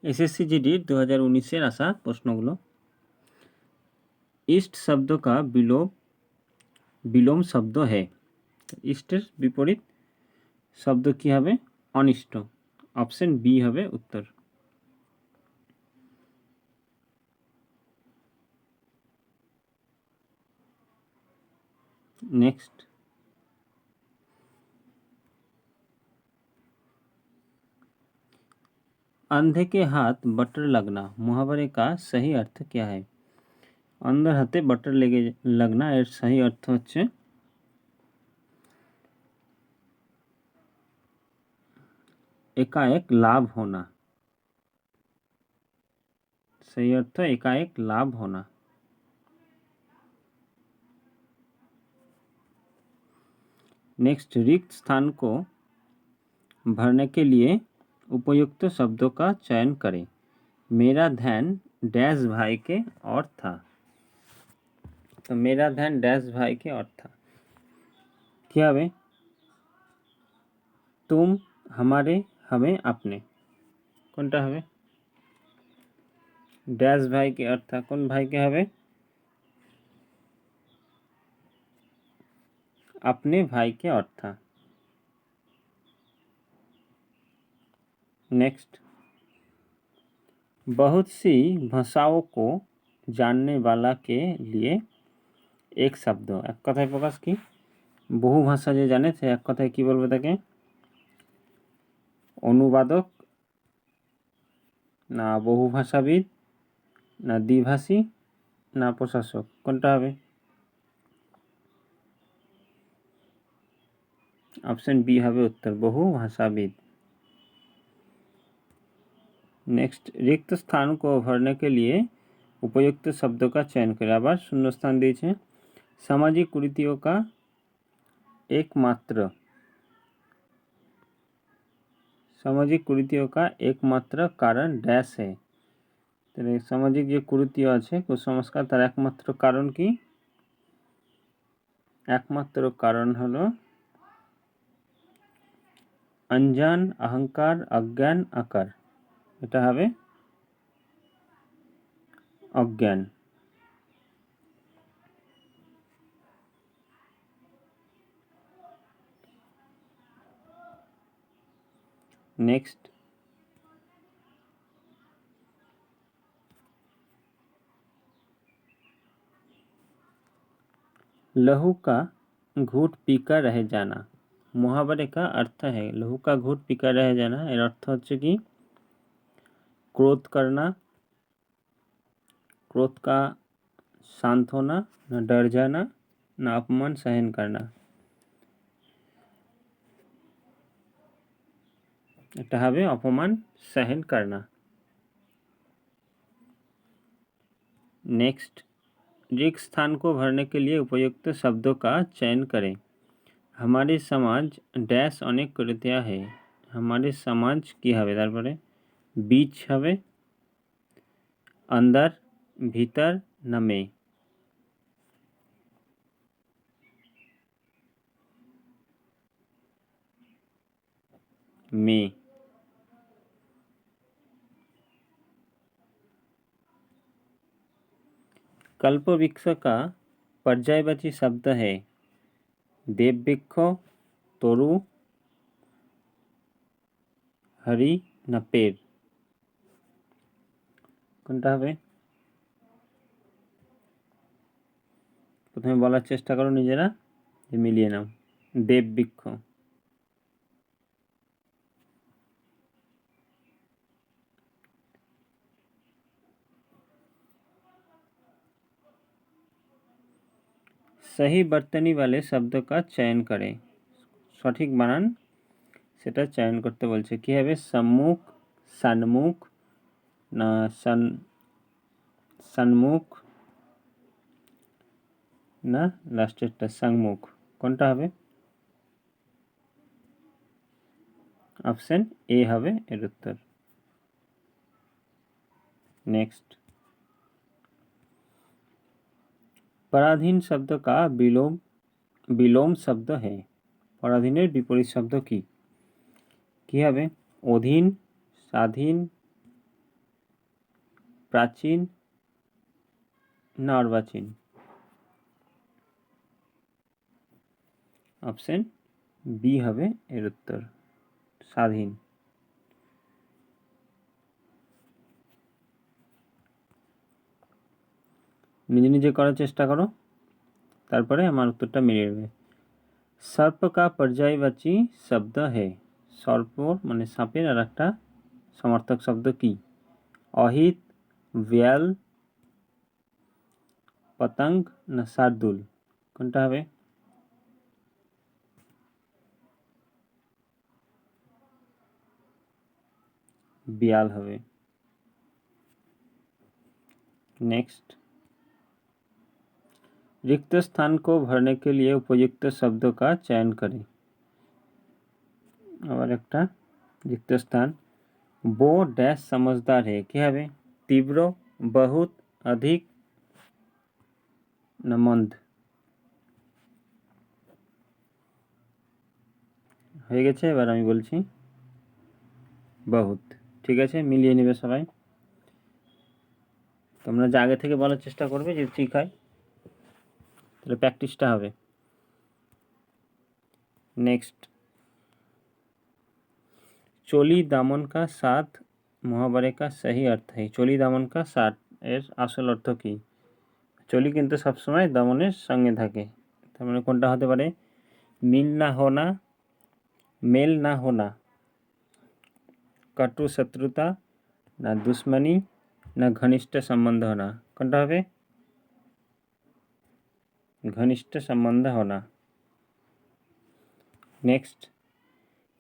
SSC GD 2019 आसा प्रश्नगुलो। इष्ट शब्द का विलोम शब्द है। इष्टेर विपरीत शब्द की हबे अनिष्ट। ऑप्शन बी हबे उत्तर। नेक्स्ट, अंधे के हाथ बटर लगना मुहावरे का सही अर्थ क्या है? अंधर हाथे बटर लेगे लगना एर सही अर्थ होच्छे एकाएक लाभ होना। सही अर्थ एकाएक लाभ होना। नेक्स्ट, रिक्त स्थान को भरने के लिए उपयुक्त शब्दों का चयन करें। मेरा ध्यान डैश भाई के और था। तो मेरा ध्यान डैश भाई के और था क्या हबे? तुम हमारे हमें अपने कोनटा हबे? डैश भाई के और था कौन भाई के हबे? अपने भाई के और था। नेक्स्ट, बहुत सी भाषाओं को जानने वाला के लिए एक शब्द एक कथाय प्रकाश की बहु भाषा जे जाने से एक कथाय की बोलबो ताके अनुवादक ना बहु भाषाविद ना द्विभाषी ना प्रशासक कोनटा हबे? ऑप्शन बी हबे उत्तर बहु भाषाविद। नेक्स्ट, रिक्त स्थान को भरने के लिए उपयुक्त शब्दों का चयन करें। आबार शून्य स्थान दिए सामाजिक कुरीतियों का एकमात्र कारण डैश है। तो सामाजिक जो कुरीतियों आछे कुसंस्कार तार एकमात्र कारण की? एकमात्र कारण हलो अनजान अहंकार अज्ञान आकार। এটা হবে অজ্ঞান। नेक्स्ट, लहू का घूट पीकर रह जाना मुहावरे का अर्थ है। लहू का घूट पीकर रह जाना एर अर्थ होच्छे कि क्रोध करना, क्रोध का शांत होना, न डर जाना, न अपमान सहन करना। এটা হবে अपमान सहन करना। नेक्स्ट, रिक्त स्थान को भरने के लिए उपयुक्त शब्दों का चयन करें। हमारे समाज डैश अनेक कुरीतियाँ है। हमारे समाज की हबे तारपरे बीच हबे अंदर भीतर न में। में कल्पवृक्ष का पर्यायवाची शब्द है देववृक्ष तरु हरि न पेड़ কোনটা হবে? প্রথমে বলার চেষ্টা করো নিজেরা মিলিয়ে নাও। দেববৃক্ষ। सही बर्तनी वाले शब्द का चयन करें। सठिक बानान সেটা চয়ন করতে বলছে কি হবে সম্মুখ সন্মুখ না সন্মুখ না লাস্টেরটা সম্মুখ কোনটা হবে? ऑप्शन ए হবে এর উত্তর। नेक्स्ट, पराधीन शब्द का विलोम शब्द है। पराधीनेर विपरीत शब्द की? কি হবে? অধীন, স্বাধীন, প্রাচীন না অর্বাচীন? অপশন বি হবে এর উত্তর, স্বাধীন। নিজে নিজে করার চেষ্টা করো, তারপরে আমার উত্তরটা মিলিয়ে নেবে। सर्प का पर्यायवाची शब्द है। सर्प মানে সাপের আর একটা সমার্থক শব্দ কি? অহিত, বিয়াল, পতঙ্গ না শার্দুল, কোনটা হবে? বিয়াল হবে। नेक्स्ट, रिक्त स्थान को भरने के लिए उपयुक्त शब्दों का चयन करें। और एक रिक्त स्थान, वो डैश समझदार है, क्या है? तीव्र, बहुत, अधिक ना मंद? হয়ে গেছে, এবার আমি বলছি বহুত। ঠিক আছে, মিলিয়ে নেবে সবাই। তোমরা যে আগে থেকে বলার চেষ্টা করবে, যদি ঠিক হয় তাহলে প্র্যাকটিসটা হবে। नेक्स्ट, चोली दामन का साथ मुहावरे का सही अर्थ है। चोली दामन का साथ এর আসল অর্থ কি? চলি কিন্তু সবসময় দামনের সঙ্গে থাকে, তার মানে কোনটা হতে পারে? মিল না হোনা, মেল না হোনা, कटु शत्रुता ना दुश्मनी ना घनिष्ठ संबंध होना, কোনটা হবে? घनिष्ठ संबंध होना। नेक्स्ट,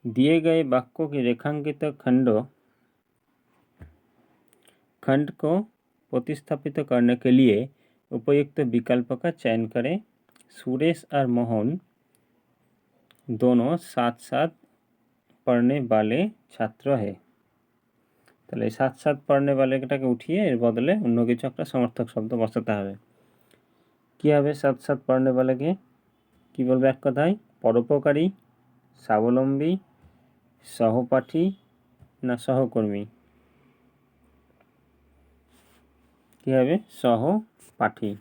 दिए गए वाक्यों के रेखांकित खंड को प्रतिस्थापित करने के लिए उपयुक्त विकल्प का चयन करें। सुरेश और मोहन दोनों साथ साथ पढ़ने वाले छात्र है। তাহলে সাথ সাথ পড়নে বালেটাকে উঠিয়ে এর বদলে অন্য কিছু একটা সমর্থক শব্দ বসাতে হবে। কি হবে সাথ সাথ পড়নে বালেকে? কি বলবে এক কথায়? পরোপকারী, স্বাবলম্বী, সহপাঠী না সহকর্মী? কি হবে? সহপাঠী।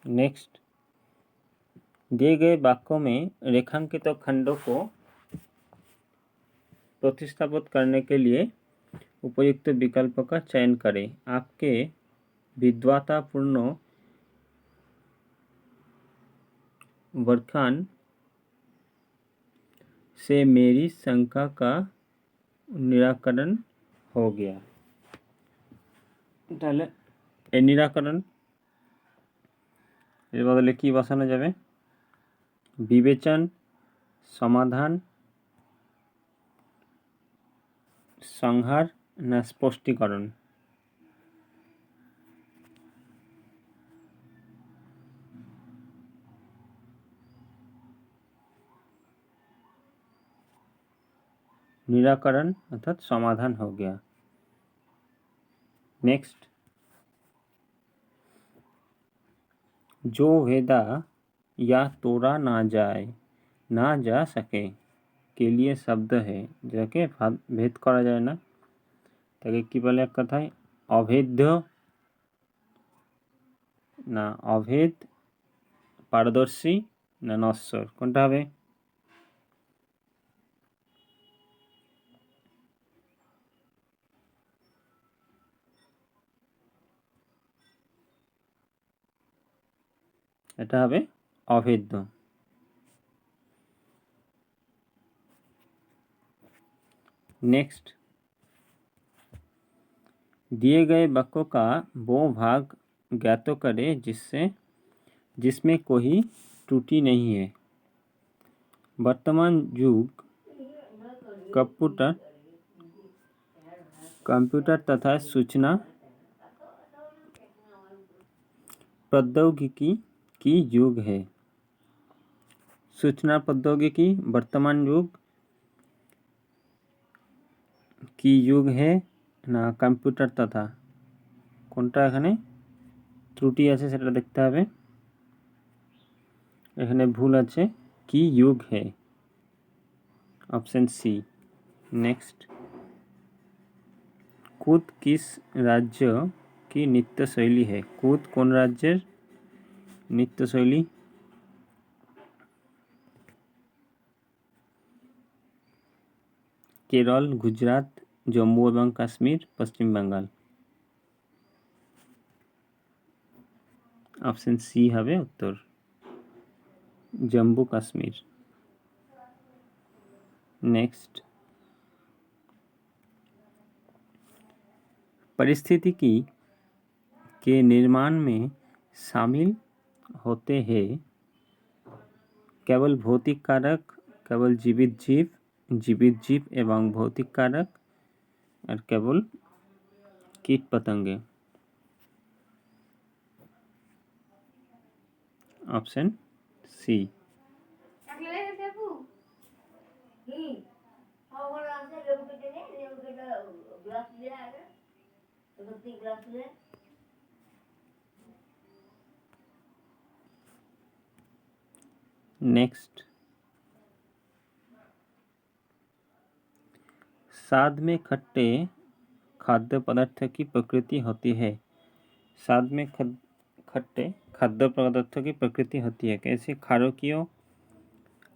नेक्स्ट, दिए गए वाक्यों में रेखांकित खंडों को प्रतिस्थापित करने के लिए उपयुक्त विकल्प का चयन करें। आपके विद्वतापूर्ण बखान से मेरी शंका का निराकरण हो गया। তাহলে এই নিরাকরণ এর বদলে কি বসানো যাবে? বিবেচন, সমাধান, সংহার না স্পষ্টীকরণ? निराकरण अर्थात समाधान हो गया। नेक्स्ट, जो वेदा या तोड़ा ना जा सके के लिए शब्द है, যাকে ভেদ করা যায় না তাকে কি বলে এক কথায়? অভেদ্য না অভেদ, পারদর্শী না নশ্বর, কোনটা হবে? এটা হবে অভেদ্য। नेक्स्ट, दिए गए वाक्यों का वो भाग ज्ञात करें जिसमें कोई त्रुटि नहीं है। वर्तमान युग कंप्यूटर तथा सूचना प्रौद्योगिकी की युग है। सूचना प्रौद्योगिकी वर्तमान युग की युग है ना कंप्यूटर तथा? কোনটা এখানে ত্রুটি আছে সেটা দেখতে হবে। এখানে ভুল আছে, কি युग है, ऑप्शन सी। नेक्स्ट, कूद किस राज्य की नृत्य शैली है? कूद कौन राज्य नृत्य शैली? केरल, गुजरात, जम्मू एवं काश्मीर, पश्चिम बंगाल। ऑप्शन सी हवे उत्तर, जम्मू काश्मीर। नेक्स्ट, परिस्थितिकी के निर्माण में शामिल होते हैं केवल भौतिक कारक, केवल जीवित जीव एवं भौतिक कारक, और केवल कीट पतंगे। Option C. नेक्स्ट, साद में खट्टे खाद्य पदार्थ की प्रकृति होती है। साद में खट्टे खाद्य पदार्थ की प्रकृति होती है कैसे? क्षारकीय,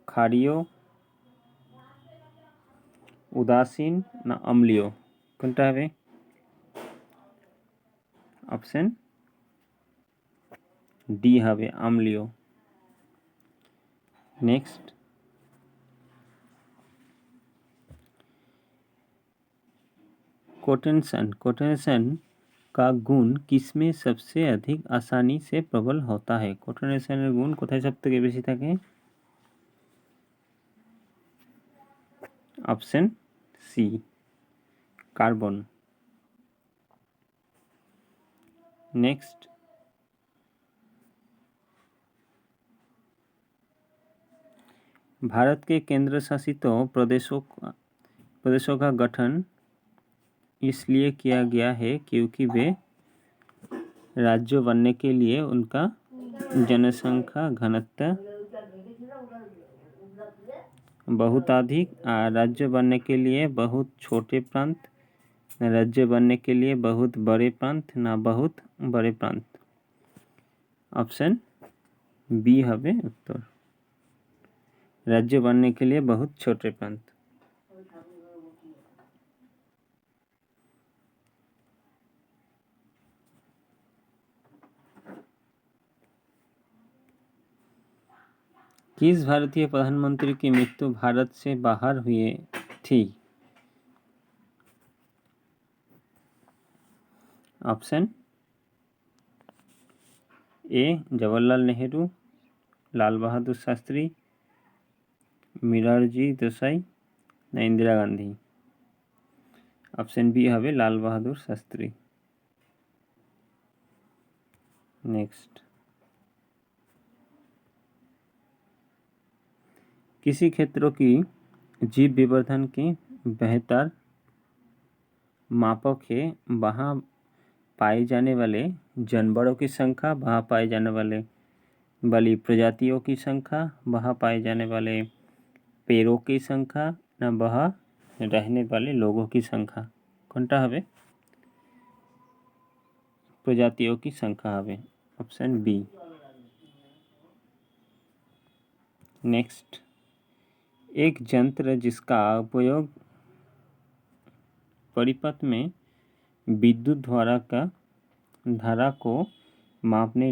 क्षारीय, उदासीन ना अम्लीय? कोनटा हबे? ऑप्शन डी हबे अम्लीय। नेक्स्ट, कोटेशन का गुण किसमें सबसे अधिक आसानी से प्रबल होता है? कोटेशन गुण कोथाय सबथेके बेशी थाके? Option C, carbon. Next, Bharat के केंद्र शासित प्रदेशों का गठन इसलिए किया गया है क्योंकि वे राज्य बनने के लिए उनका जनसंख्या घनत्व बहुत अधिक, राज्य बनने के लिए बहुत छोटे प्रांत, राज्य बनने के लिए बहुत बड़े प्रांत ना बहुत बड़े प्रांत। ऑप्शन बी हबे उत्तर, राज्य बनने के लिए बहुत छोटे प्रांत। किस भारतीय प्रधानमंत्री की मृत्यु भारत से बाहर हुई थी? ऑप्शन ए जवाहरलाल नेहरू, लाल बहादुर शास्त्री, मोरारजी देसाई ना इंदिरा गांधी? ऑप्शन बी हवे लाल बहादुर शास्त्री। नेक्स्ट, किसी क्षेत्रों की जीव विवर्धन के बेहतर मापक है वहाँ पाए जाने वाले जानवरों की संख्या, वहाँ पाए जाने वाली प्रजातियों की संख्या, वहाँ पाए जाने वाले पेड़ों की संख्या न वहाँ रहने वाले लोगों की संख्या? कोनटा हवे? प्रजातियों की संख्या हवे, ऑप्शन बी। नेक्स्ट, एक यंत्र जिसका उपयोग परिपथ में विद्युत धारा को मापने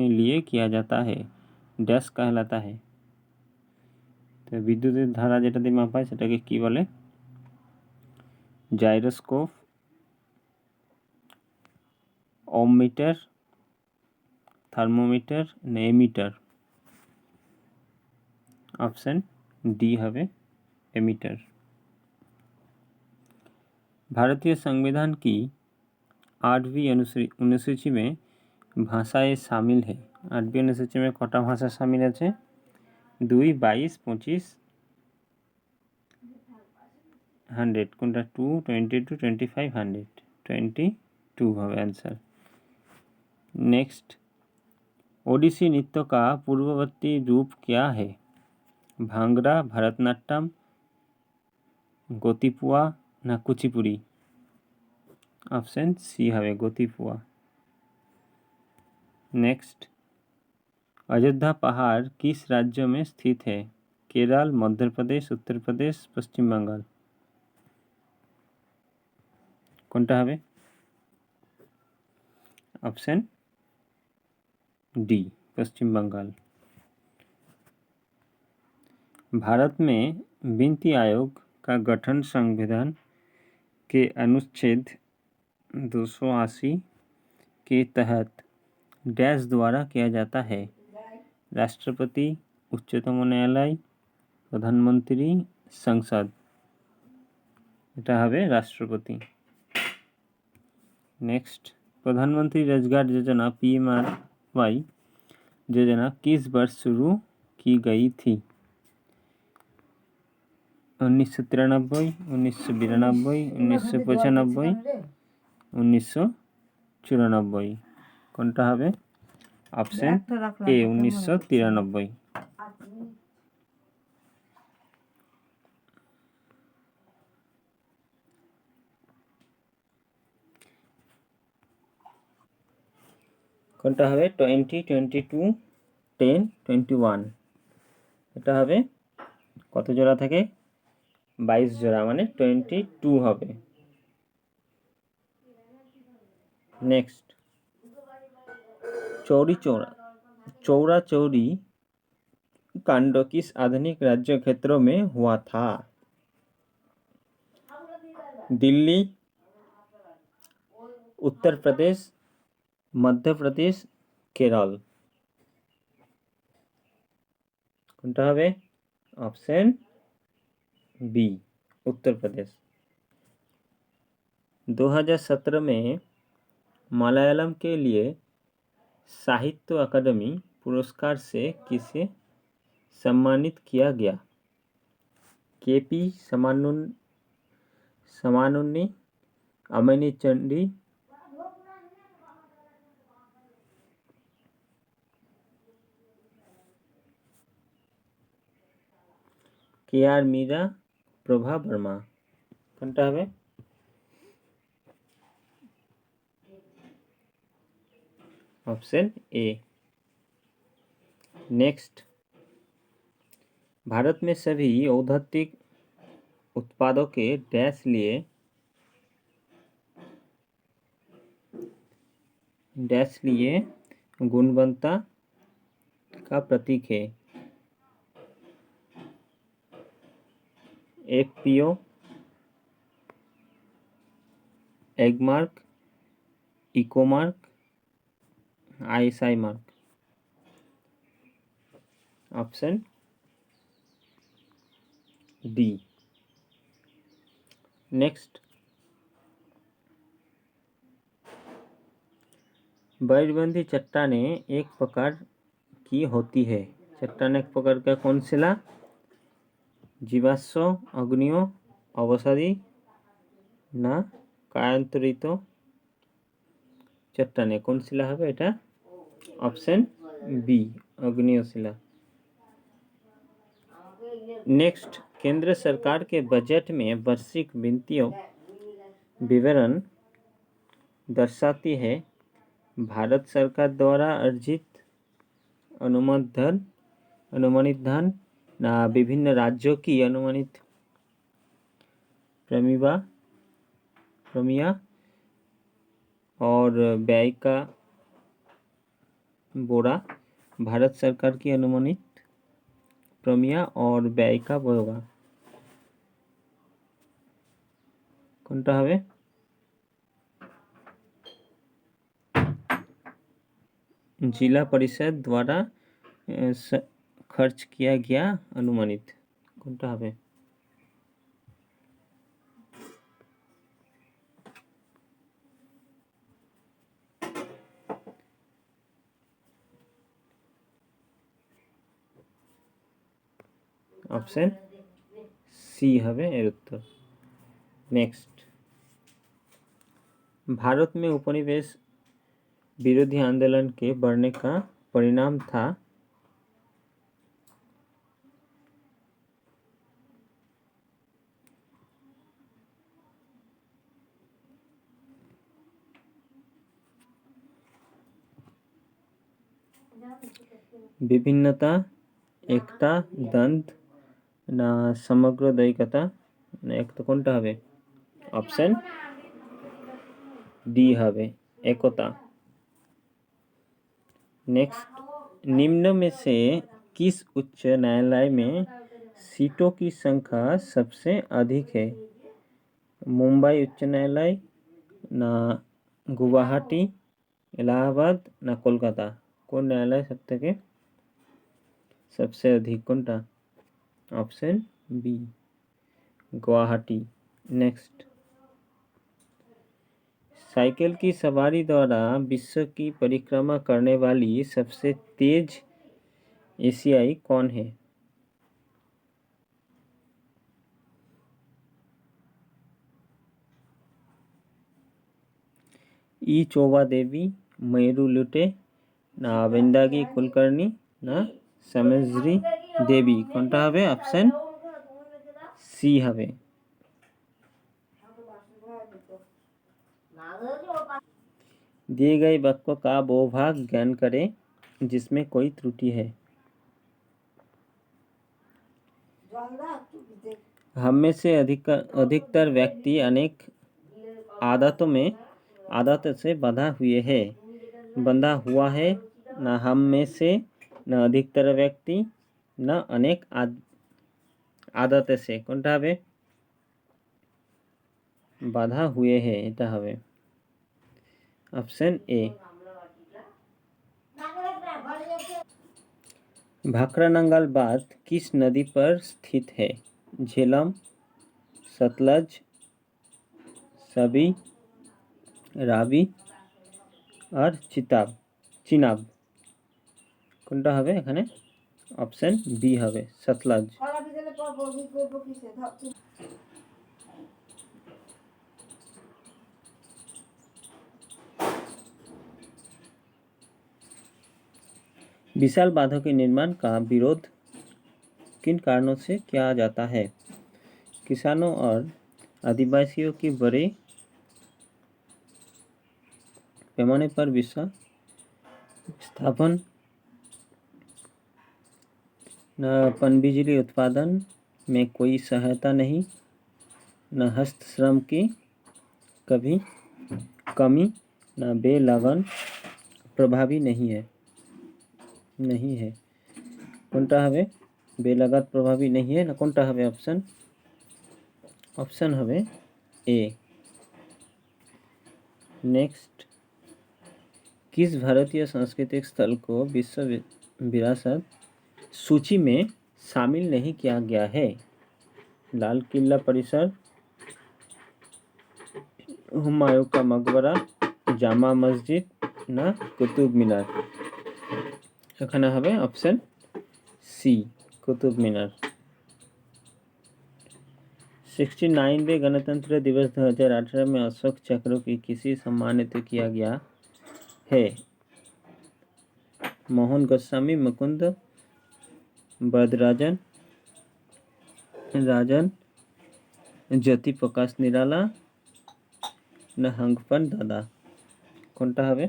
लिए किया जाता है डैश कहलाता है? तो विद्युत धारा जेटा दिए मापा सेटाके कि बोले? जाइरोस्कोप, ओममीटर, थार्मोमीटर ना एमीटर? ऑप्शन डी हवे एमीटर। भारतीय संविधान की 8वीं अनुसूची में भाषाएं शामिल है। 8वीं अनुसूची में कटा भाषा शामिल है? 2, 22, 25, 100? कोनटा 2, 22, 25, 100? 22 হবে आंसर। नेक्स्ट, ओडिसी नृत्य का पूर्ववर्ती रूप क्या है? भांगड़ा, भरतनाट्यम, गोतीपुआ ना कुचिपुड़ी? ऑप्शन सी हवे गोतीपुआ। नेक्स्ट, अयोध्या पहाड़ किस राज्य में स्थित है? केरल, मध्य प्रदेश, उत्तर प्रदेश, पश्चिम बंगाल? कोनटा हवे? ऑप्शन डी पश्चिम बंगाल। भारत में वित्त आयोग का गठन संविधान के अनुच्छेद 280 के तहत डैश द्वारा किया जाता है? राष्ट्रपति, उच्चतम न्यायालय, प्रधानमंत्री, संसद? এটা হবে राष्ट्रपति। नेक्स्ट, प्रधानमंत्री रोजगार योजना PMRY योजना किस वर्ष शुरू की गई थी? 1993, 1992, 1995, 1994? কোনটা হবে? Option A 1993। কোনটা হবে? 20, 22, 10, 21? এটা হবে কত জোড়া থাকে? 22 জোড়া, মানে 22 হবে। नेक्स्ट, चौरी चौरा चौरा चौरी कांड किस आधुनिक राज्य क्षेत्रों में हुआ था? दिल्ली, उत्तर प्रदेश, मध्य प्रदेश, केरल? কোনটা হবে? Option B Uttar Pradesh. 2017 में मलयालम के लिए साहित्य अकादमी पुरस्कार से किसे सम्मानित किया गया? KP समानुन्नी, Amini Chandi, KR Meera, Prabha Verma? কোনটা হবে? Option A. नेक्स्ट, भारत में सभी औद्योगिक उत्पादों के डैश लिए गुणवत्ता का प्रतीक है? FPO, Agmark, Ecomark, ISI mark? Option D. Next, बर्फबंदी चट्टानें एक प्रकार की होती है? चट्टान एक प्रकार का कौन सिला? जीवाश्म, अग्नियों, अवसादी ना कायांतरित चट्टाने? कौन शिला है এটা? ऑप्शन बी अग्निय शिला। नेक्स्ट, केंद्र सरकार के बजट में वार्षिक वित्तीय विवरण दर्शाती है भारत सरकार द्वारा अर्जित अनुमानित धन ना विभिन्न राज्यों की अनुमानित प्रमिया और व्यय का बोरा? भारत सरकार की अनुमानित प्रमिया और व्यय का बोरा কোনটা হবে? जिला परिषद द्वारा खर्च किया गया अनुमानित? কোনটা হবে? ऑप्शन सी हवे एर उत्तर। नेक्स्ट, भारत में उपनिवेश विरोधी आंदोलन के बढ़ने का परिणाम था विभिन्नता, एकता, द्वंद्व ना समग्रदैकता ना एक तो कोनटा हबे ऑप्शन डी हबे एकता। नेक्स्ट, निम्न में से किस उच्च न्यायालय में सीटों की संख्या सबसे अधिक है? मुंबई उच्च न्यायालय ना गुवाहाटी, इलाहाबाद ना कोलकाता, कौन न्यायालय सबसे अधिक कोनटा? Option B Guwahati. Next, cycle की सवारी द्वारा विश्व की परिक्रमा करने वाली सबसे तेज एशियाई कौन है? ई चोबा देवी, मयूरू लुटे ना वेंदागी कुलकर्णी ना समझरी देवी, कोनटा हबे ऑप्शन सी हबे। दिए गए वाक्य का वो भाग ज्ञान करें जिसमें कोई त्रुटि है। हम में से अधिकतर व्यक्ति अनेक आदतों से बंधा हुआ है। न हम में से न अधिकतर व्यक्ति न अनेक आदत से कोनटा हबे बाधा हुए है, एटा हबे ऑप्शन ए। भाखड़ानंगल बांध किस नदी पर स्थित है? झेलम, सतलज, सबी, रावी और चिनाब, कोनटा हबे एखाने ऑप्शन बी हबे सतलज। विशाल बांधों के निर्माण का विरोध किन कारणों से किया जाता है? किसानों और आदिवासियों की बड़े पैमाने पर विस्थापन, न पनबिजली उत्पादन में कोई सहायता नहीं, न हस्तश्रम की कमी, न बेलगाम प्रभावी नहीं है, कोनटा हबे बेलगाम प्रभावी नहीं है ना कोनटा हबे ऑप्शन हबे ए। नेक्स्ट, किस भारतीय सांस्कृतिक स्थल को विश्व विरासत सूची में शामिल नहीं किया गया है? लाल किला परिसर, हुमायूं का मकबरा, जामा मस्जिद ना कुतुब मीनार, एखाने हबे ऑप्शन सी कुतुब मीनार। 69वें गणतंत्र दिवस 2018 में अशोक चक्र की किसी सम्मानित किया गया है? मोहन गोस्वामी, मुकुंद बरदराजन, ज्योति प्रकाश निराला न हंगपन दादा, कोनटा हबे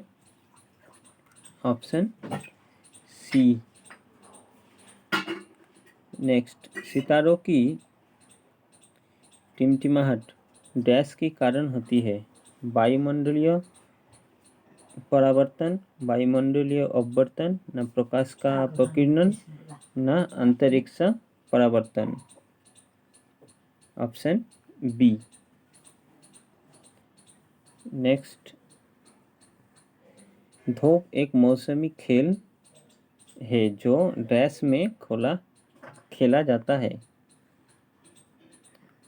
ऑप्शन सी। नेक्स्ट, सितारों की टिमटिमाहट डैश के कारण होती है? वायुमंडलीय परावर्तन, वायुमंडलीय अपवर्तन, न प्रकाश का अपकिरण, न अंतरिक्ष परावर्तन, ऑप्शन बी। नेक्स्ट, धोप एक मौसमी खेल है जो डैश में खेला जाता है?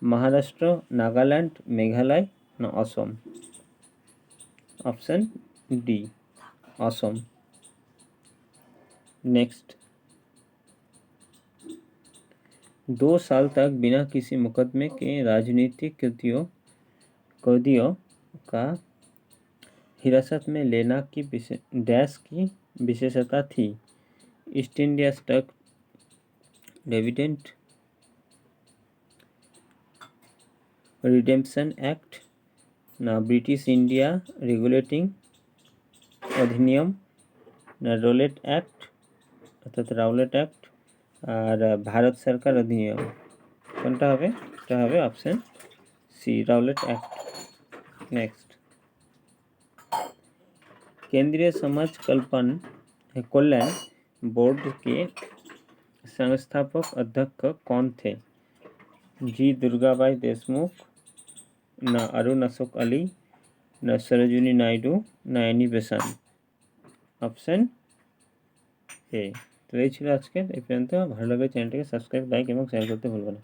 महाराष्ट्र, नागालैंड, मेघालय न Assam, option D Assam. Next, 2 साल तक बिना किसी मुकदमे के राजनीतिक कैदियों का हिरासत में लेना की डैश की विशेषता थी? East India stock dividend redemption act, ना ब्रिटिश इंडिया रेगुलेटिंग अधिनियम, ना रौलेट एक्ट अर्थात राउलेट एक्ट और भारत सरकार अधिनियम। কোনটা হবে? এটা হবে অপশন সি, রাউলেট एक्ट। नेक्स्ट, केंद्रीय समाज कल्याण बोर्ड के संस्थापक अध्यक्ष कौन थे? जी दुर्गाबाई देशमुख, ना अरुण अशोक अली, ना सरोजिनी नायडू, ना एनी बेसांत। Option A. তো এই ছিল আজকের এই পর্যন্ত। ভালো লাগলে চ্যানেলটিকে সাবস্ক্রাইব, লাইক এবং শেয়ার করতে ভুলবেন না।